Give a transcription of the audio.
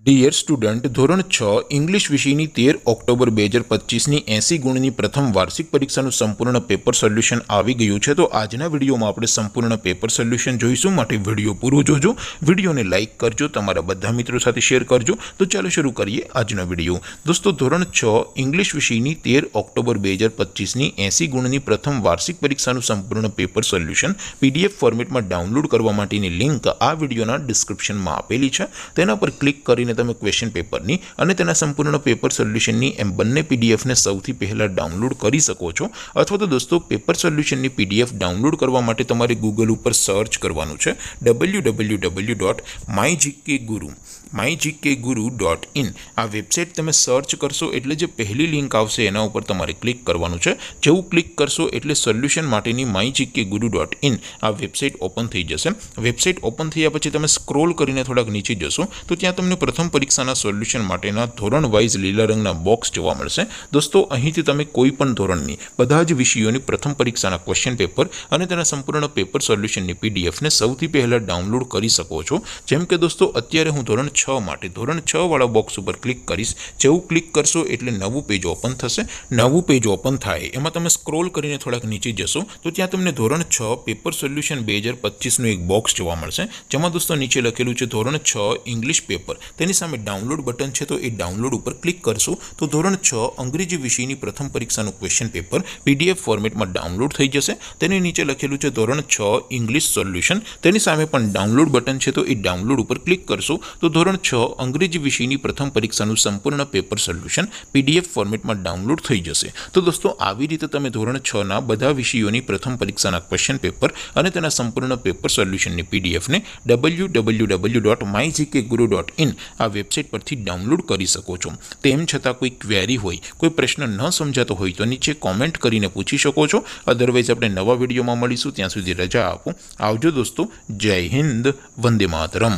Dear student, ધોરણ 6 English વિષયની 13 October 2025ની 80 ગુણની પ્રથમ વાર્ષિક પરીક્ષાનું સંપૂર્ણ પેપર સોલ્યુશન આવી ગયું છે। તો આજના વિડીયોમાં આપણે સંપૂર્ણ પેપર સોલ્યુશન જોઈશું, માટે વિડીયો પૂરો જોજો, વિડીયોને લાઇક કરજો, તમારા બધા મિત્રો સાથે શેર કરજો। તો ચાલો શરૂ કરીએ આજનો વિડીયો। દોસ્તો, ધોરણ 6 ઇંગ્લિશ વિષયની 13 ઓક્ટોબર 2025ની 80 ગુણની પ્રથમ વાર્ષિક પરીક્ષાનું સંપૂર્ણ પેપર સોલ્યુશન PDF ફોર્મેટમાં ડાઉનલોડ કરવા માટેની લિંક આ વિડીયોના ડિસ્ક્રિપ્શનમાં આપેલી છે। તેના પર ક્લિક કરીને તમે ક્વેશ્ચન પેપરની અને તેના સંપૂર્ણ પેપર સોલ્યુશનની એમ બંને પીડીએફને સૌથી પહેલા ડાઉનલોડ કરી શકો છો। અથવા તો દોસ્તો, પેપર સોલ્યુશનની પીડીએફ ડાઉનલોડ કરવા માટે તમારે ગૂગલ ઉપર સર્ચ કરવાનું છે www.mygkguru.in। આ વેબસાઇટ તમે સર્ચ કરશો એટલે જે પહેલી લિંક આવશે એના ઉપર તમારે ક્લિક કરવાનું છે। જેવું ક્લિક કરશો એટલે સોલ્યુશન માટેની mygkguru.in આ વેબસાઇટ ઓપન થઈ જશે। વેબસાઇટ ઓપન થયા પછી તમે સ્ક્રોલ કરીને થોડાક નીચે જશો તો ત્યાં તમને પ્રથમ પરીક્ષાના સોલ્યુશન માટેના ધોરણ વાઇઝ લીલા રંગના બોક્સ જોવા મળશે। દોસ્તો, અહીંથી તમે કોઈ પણ ધોરણની બધા જ વિષયોની પ્રથમ પરીક્ષાના ક્વેશ્ચન પેપર અને તેના સંપૂર્ણ પેપર સોલ્યુશનની પીડીએફને સૌથી પહેલા ડાઉનલોડ કરી શકો છો। જેમ કે દોસ્તો, અત્યારે હું ધોરણ 6 માટે ધોરણ 6 વાળા બોક્સ ઉપર ક્લિક કરીશ। જેવું ક્લિક કરશો એટલે નવું પેજ ઓપન થશે। નવું પેજ ઓપન થાય એમાં તમે સ્ક્રોલ કરીને થોડાક નીચે જશો તો ત્યાં તમને ધોરણ 6 પેપર સોલ્યુશન 2025નું એક બોક્સ જોવા મળશે, જેમાં દોસ્તો નીચે લખેલું છે ધોરણ 6 ઇંગ્લિશ પેપર। તેની સામે ડાઉનલોડ બટન છે, તો એ ડાઉનલોડ ઉપર ક્લિક કરશો તો ધોરણ 6 અંગ્રેજી વિષયની પ્રથમ પરીક્ષાનું ક્વેશ્ચન પેપર PDF ફોર્મેટમાં ડાઉનલોડ થઈ જશે। તેની નીચે લખેલું છે ધોરણ 6 ઇંગ્લિશ સોલ્યુશન, તેની સામે પણ ડાઉનલોડ બટન છે, તો એ ડાઉનલોડ ઉપર ક્લિક કરશો તો ધોરણ 6 અંગ્રેજી વિષયની પ્રથમ પરીક્ષાનું સંપૂર્ણ પેપર સોલ્યુશન PDF ફોર્મેટમાં ડાઉનલોડ થઈ જશે। તો દોસ્તો, આવી રીતે તમે ધોરણ 6ના બધા વિષયોની પ્રથમ પરીક્ષાના ક્વેશ્ચન પેપર અને તેના સંપૂર્ણ પેપર સોલ્યુશનની પીડીએફને www.mygkguru.in આ વેબસાઇટ પરથી ડાઉનલોડ કરી શકો છો। તેમ છતાં કોઈ ક્વેરી હોય, કોઈ પ્રશ્ન ન સમજાતો હોય તો નીચે કોમેન્ટ કરીને પૂછી શકો છો। અદરવાઇઝ આપણે નવા વિડીયોમાં મળીશું, ત્યાં સુધી રજા આપો। આવજો દોસ્તો, જય હિન્દ, વંદે માતરમ।